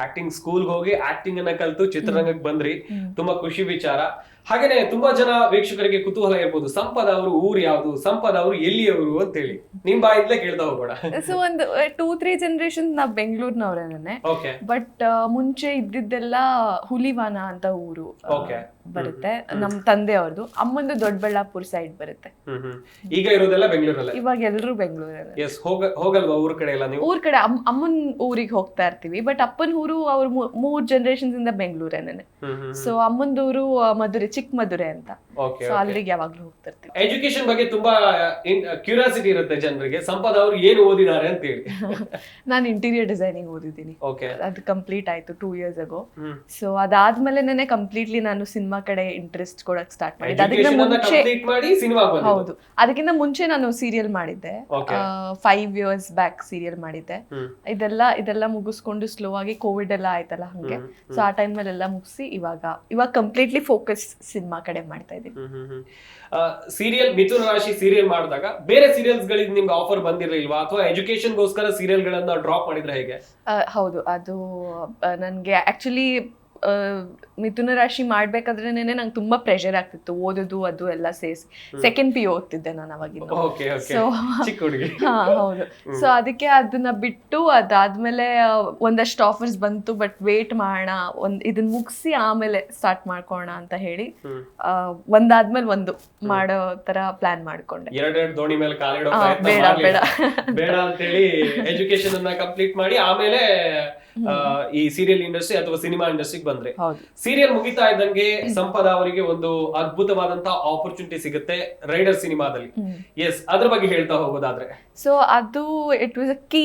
Acting ಸ್ಕೂಲ್ಗೆ ಹೋಗಿ acting ಅನ್ನ ಕಲ್ತು ಚಿತ್ರರಂಗಕ್ಕೆ ಬಂದ್ರಿ. ತುಂಬಾ ಖುಷಿ ವಿಚಾರ. ಹಾಗೇನೆ ತುಂಬಾ ಜನ ವೀಕ್ಷಕರಿಗೆ ಕುತೂಹಲ ಇರ್ಬೋದು, ಸಂಪದ ಅವರು ಊರು ಯಾವ್ದು, ಸಂಪದ ಅವರು ಎಲ್ಲಿಯವರು ಅಂತ ಹೇಳಿ. ನಿಮ್ ಬಾಯಿಂದಲೇ ಕೇಳ್ತಾ ಹೋಗೋಣ. ಸೊ ಒಂದು 2-3 ಜನರೇಷನ್ ನಾ ಬೆಂಗಳೂರಿನವ್ರೇನೆ. ಬಟ್ ಮುಂಚೆ ಇದ್ದಿದ್ದೆಲ್ಲ ಹುಲಿವಾನ ಅಂತ ಊರು ಬರುತ್ತೆ, ನಮ್ ತಂದೆ ಅವ್ರದ್ದು. ಅಮ್ಮಂದು ದೊಡ್ಡಬಳ್ಳಾಪುರ ಸೈಡ್ ಬರುತ್ತೆ. ಈಗ ಇರೋದೆಲ್ಲ ಬೆಂಗಳೂರಲ್ಲ? ಇವಾಗ ಎಲ್ರು ಬೆಂಗಳೂರಲ್ಲಿ. ಹೋಗಲ್ವಾ ಊರ್ ಕಡೆ ಎಲ್ಲ ನೀವು? ಊರ್ ಕಡೆ ಅಮ್ಮನ್ ಊರಿಗೆ ಹೋಗ್ತಾ ಇರ್ತೀವಿ. ಬಟ್ ಅಪ್ಪನ ಊರು ಅವ್ರು 3 ಜನರೇಷನ್ಸ್ ಇಂದ ಬೆಂಗಳೂರೇನೆ. ಸೊ ಅಮ್ಮಂದು ಊರು ಮಧುರೆ, ಚಿಕ್ಕ ಮಧುರೆ ಅಂತ. ಸೊ ಅಲ್ಲಿಗೆ ಯಾವಾಗ್ಲೂ ಹೋಗ್ತಿರ್ತೀವಿ. ಎಜುಕೇಶನ್ ಬಗ್ಗೆ ತುಂಬಾ ಕ್ಯೂರಿಯಾಸಿಟಿ ಇರುತ್ತೆ ಜನರಿಗೆ. ಸಂಪದ ಅವರು ಏನು ಓದಿದ್ದಾರೆ ಅಂತ ಹೇಳಿ. ನಾನು ಇಂಟೀರಿಯರ್ ಡಿಸೈನಿಂಗ್ ಓದಿದ್ದೀನಿ. ಅದು ಕಂಪ್ಲೀಟ್ ಆಯ್ತು 2 years ago. ಸೊ ಅದಾದ್ಮೇಲೆ ಕಂಪ್ಲೀಟ್ಲಿ ನಾನು ಸಿನಿಮಾ ಕಡೆ ಇಂಟ್ರೆಸ್ಟ್ ಕೊಡಕ್ ಸ್ಟಾರ್ಟ್ ಮಾಡಿದ್ದೆ. ಹೌದು, ಅದಕ್ಕಿಂತ ಮುಂಚೆ ನಾನು ಸೀರಿಯಲ್ ಮಾಡಿದ್ದೆ. 5 years ಬ್ಯಾಕ್ ಸೀರಿಯಲ್ ಮಾಡಿದ್ದೆ. ಇದೆಲ್ಲ ಮುಗಿಸ್ಕೊಂಡು ಸ್ಲೋ ಆಗಿ ಕೋವಿಡ್ ಎಲ್ಲ ಆಯ್ತಲ್ಲ ಹಂಗೆ. ಸೊ ಆ ಟೈಮ್ ಮೇಲೆ ಎಲ್ಲ ಮುಗಿಸಿ ಇವಾಗ ಕಂಪ್ಲೀಟ್ಲಿ ಫೋಕಸ್ ಸಿನಿಮಾ ಕಡೆ ಮಾಡ್ತಾ ಇದ್ದೀನಿ. ಸೀರಿಯಲ್ ಮಿಥುನ ರಾಶಿ ಸೀರಿಯಲ್ ಮಾಡಿದಾಗ ಬೇರೆ ಸೀರಿಯಲ್ಸ್ ಗಳಿಗೆ ನಿಮ್ಗೆ ಆಫರ್ ಬಂದಿರಲಿಲ್ವಾ, ಅಥವಾ ಎಜುಕೇಶನ್ ಗೋಸ್ಕರ ಸೀರಿಯಲ್ ಗಳನ್ನ ಡ್ರಾಪ್ ಮಾಡಿದ್ರೆ ಹೇಗೆ? ಹೌದು, ಅದು ನನ್ಗೆ ಆಕ್ಚುಲಿ ಮಿಥುನ ರಾಶಿ ಮಾಡ್ಬೇಕಾದ್ರೇನೆ ನಂಗೆ ತುಂಬಾ ಪ್ರೆಷರ್ ಆಗ್ತಿತ್ತು, ಓದೋದು ಅದು ಎಲ್ಲ ಸೇರಿಸಿ. ಸೆಕೆಂಡ್ PU ಓದ್ತಿದ್ದೆ ನಾನು ಅವಾಗಿಂದ. ಸೊ ಹೌದು, ಸೊ ಅದಕ್ಕೆ ಅದನ್ನ ಬಿಟ್ಟು ಅದಾದ್ಮೇಲೆ ಒಂದಷ್ಟು ಆಫರ್ಸ್ ಬಂತು. ಬಟ್ ವೇಟ್ ಮಾಡೋಣ, ಇದನ್ನ ಮುಗಿಸಿ ಆಮೇಲೆ ಸ್ಟಾರ್ಟ್ ಮಾಡ್ಕೋಣ ಅಂತ ಹೇಳಿ ಒಂದಾದ್ಮೇಲೆ ಒಂದು ಮಾಡೋ ತರ ಪ್ಲಾನ್ ಮಾಡ್ಕೊಂಡೆ. ಎರಡೆರಡು ದೋಣಿ ಮೇಲೆ ಕಾಲಿಡೋ ಬೇಡ ಬೇಡ ಅಂತ ಹೇಳಿ ಎಜುಕೇಶನ್ ಅನ್ನ ಕಂಪ್ಲೀಟ್ ಮಾಡಿ ಆಮೇಲೆ ಈ ಸೀರಿಯಲ್ ಇಂಡಸ್ಟ್ರಿ ಅಥವಾ ಸಿನಿಮಾ ಇಂಡಸ್ಟ್ರಿಗೆ ಬಂದ್ರೆ. ಸೀರಿಯಲ್ ಮುಗಿತಾ ಇದ್ದಂಗೆ ಸಂಪದ ಅವರಿಗೆ ಒಂದು ಅದ್ಭುತವಾದಂತಹ ಆಪರ್ಚುನಿಟಿ ಸಿಗುತ್ತೆ ರೈಡರ್ ಸಿನಿಮಾದಲ್ಲಿ. ಎಸ್, ಅದ್ರ ಬಗ್ಗೆ ಹೇಳ್ತಾ ಹೋಗೋದಾದ್ರೆ, ಸೊ ಅದು it was a key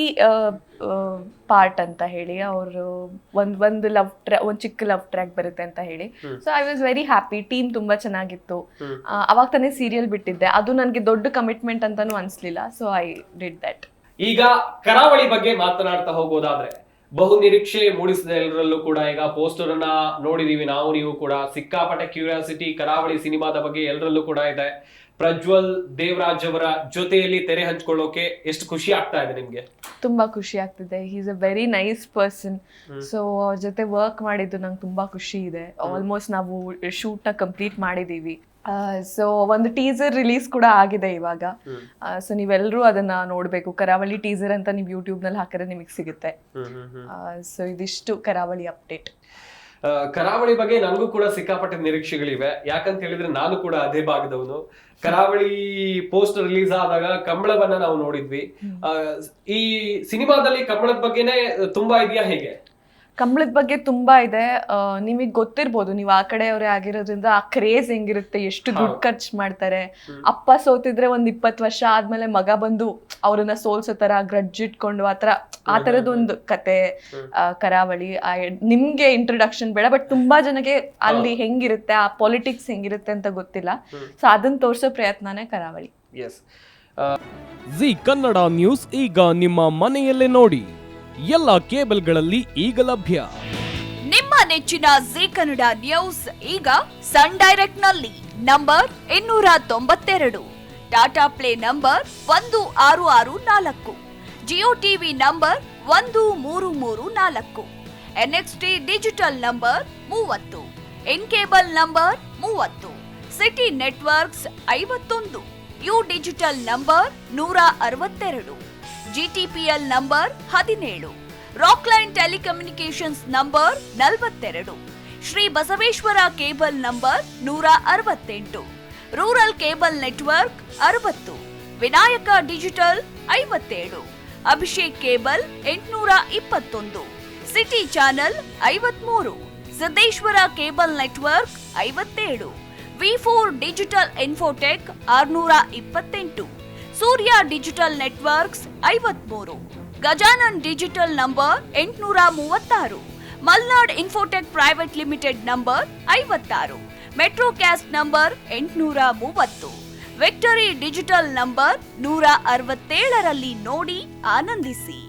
part ಅಂತ ಹೇಳಿ. ಅವರು ಒಂದು ಚಿಕ್ಕ ಲವ್ ಟ್ರ್ಯಾಕ್ ಬರುತ್ತೆ ಅಂತ ಹೇಳಿ. So I was very happy. Team ತುಂಬಾ ಚೆನ್ನಾಗಿತ್ತು. ಅವಾಗ ತಾನೇ ಸೀರಿಯಲ್ ಬಿಟ್ಟಿದ್ದೆ. ಅದು ನನ್ಗೆ ದೊಡ್ಡ ಕಮಿಟ್ಮೆಂಟ್ ಅಂತಾನು ಅನ್ಸ್ಲಿಲ್ಲ. So I did that. ಈಗ ಕರಾವಳಿ ಬಗ್ಗೆ ಮಾತನಾಡ್ತಾ ಹೋಗೋದಾದ್ರೆ, ಬಹು ನಿರೀಕ್ಷೆ ಮೂಡಿಸಿದ ಎಲ್ಲರಲ್ಲೂ ಕೂಡ ಈಗ ಪೋಸ್ಟರ್ ಅನ್ನ ನೋಡಿದೀವಿ ನಾವು, ನೀವು ಕೂಡ. ಸಿಕ್ಕಾಪಟ್ಟೆ ಕ್ಯೂರಿಯಾಸಿಟಿ ಕರಾವಳಿ ಸಿನಿಮಾದ ಬಗ್ಗೆ ಎಲ್ಲರಲ್ಲೂ ಕೂಡ ಇದೆ. ಪ್ರಜ್ವಲ್ ದೇವರಾಜ್ ಅವರ ಜೊತೆಯಲ್ಲಿ ತೆರೆ ಹಂಚ್ಕೊಳ್ಳೋಕೆ ಎಷ್ಟು ಖುಷಿ ಆಗ್ತಾ ಇದೆ ನಿಮ್ಗೆ? ತುಂಬಾ ಖುಷಿ ಆಗ್ತಿದೆ. He is a very nice person. So ಅವ್ರ ಜೊತೆ ವರ್ಕ್ ಮಾಡಿದ್ದು ನಂಗೆ ತುಂಬಾ ಖುಷಿ ಇದೆ. ಆಲ್ಮೋಸ್ಟ್ ನಾವು ಶೂಟ್ ನ ಕಂಪ್ಲೀಟ್ ಮಾಡಿದೀವಿ. ಸೊ ಒಂದು ಟೀಸರ್ ರಿಲೀಸ್ ಕೂಡ ಆಗಿದೆ ಇವಾಗ. ಸೊ ನೀವೆಲ್ಲರೂ ಅದನ್ನ ನೋಡ್ಬೇಕು. ಕರಾವಳಿ ಟೀಸರ್ ಅಂತ ನೀವು ಯೂಟ್ಯೂಬ್ ನಲ್ಲಿ ಹಾಕಿದ್ರೆ ನಿಮಗೆ ಸಿಗುತ್ತೆ. ಸೊ ಇದಿಷ್ಟು ಕರಾವಳಿ ಅಪ್ಡೇಟ್. ಕರಾವಳಿ ಬಗ್ಗೆ ನನಗೂ ಕೂಡ ಸಿಕ್ಕಾಪಟ್ಟೆ ನಿರೀಕ್ಷೆಗಳಿವೆ. ಯಾಕಂತ ಹೇಳಿದ್ರೆ ನಾನು ಕೂಡ ಅದೇ ಭಾಗದವನು. ಕರಾವಳಿ ಪೋಸ್ಟರ್ ರಿಲೀಸ್ ಆದಾಗ ಕಂಬಳವನ್ನ ನಾವು ನೋಡಿದ್ವಿ. ಈ ಸಿನಿಮಾದಲ್ಲಿ ಕಂಬಳದ ಬಗ್ಗೆನೇ ತುಂಬಾ ಇದೆಯಾ ಹೇಗೆ? ಕಂಬಳದ ಬಗ್ಗೆ ತುಂಬಾ ಇದೆ. ನಿಮಗ್ ಗೊತ್ತಿರ್ಬೋದು, ನೀವು ಆ ಕಡೆಯವರೇ ಆಗಿರೋದ್ರಿಂದ ಆ ಕ್ರೇಜ್ ಹೆಂಗಿರುತ್ತೆ, ಎಷ್ಟು ದುಡ್ಡು ಖರ್ಚು ಮಾಡ್ತಾರೆ. ಅಪ್ಪ ಸೋತಿದ್ರೆ 20 ವರ್ಷ ಆದ್ಮೇಲೆ ಮಗ ಬಂದು ಅವ್ರನ್ನ ಸೋಲ್ಸೋ ತರ ಗ್ರಡ್ಜ್ ಇಟ್ಕೊಂಡು ಆ ತರದೊಂದು ಕತೆ ಕರಾವಳಿ. ನಿಮ್ಗೆ ಇಂಟ್ರೊಡಕ್ಷನ್ ಬೇಡ, ಬಟ್ ತುಂಬಾ ಜನಕ್ಕೆ ಅಲ್ಲಿ ಹೆಂಗಿರುತ್ತೆ, ಆ ಪೊಲಿಟಿಕ್ಸ್ ಹೆಂಗಿರುತ್ತೆ ಅಂತ ಗೊತ್ತಿಲ್ಲ. ಸೊ ಅದನ್ನ ತೋರ್ಸೋ ಪ್ರಯತ್ನನೇ ಕರಾವಳಿ. ಜಿ ಕನ್ನಡ ನ್ಯೂಸ್ ಈಗ ನಿಮ್ಮ ಮನೆಯಲ್ಲೇ ನೋಡಿ. ಎಲ್ಲ ಕೇಬಲ್ಗಳಲ್ಲಿ ಈಗ ಲಭ್ಯ. ನಿಮ್ಮ ನೆಚ್ಚಿನ ಜಿ ಕನ್ನಡ ನ್ಯೂಸ್ ಈಗ ಸನ್ ಡೈರೆಕ್ಟ್ ನಲ್ಲಿ number 292, Tata play number 1664, Jio TV number 1334, NXT digital number 30, in cable number 30, city networks 51, U digital number 162, GTPL number 17, Rockline telecommunications number 42, Shri Basaveshwara cable number 168, rural cable network 60, Vinayaka digital 57, Abhishek cable 821, city channel 53, Siddeshwara cable network 57, V4 digital Infotech 628, Surya digital networks 53, Gajanan digital number 836, Malnad Infotech private limited number 56, Metrocast number 830, Victory Digital number 167ರಲ್ಲಿ ನೋಡಿ ಆನಂದಿಸಿ.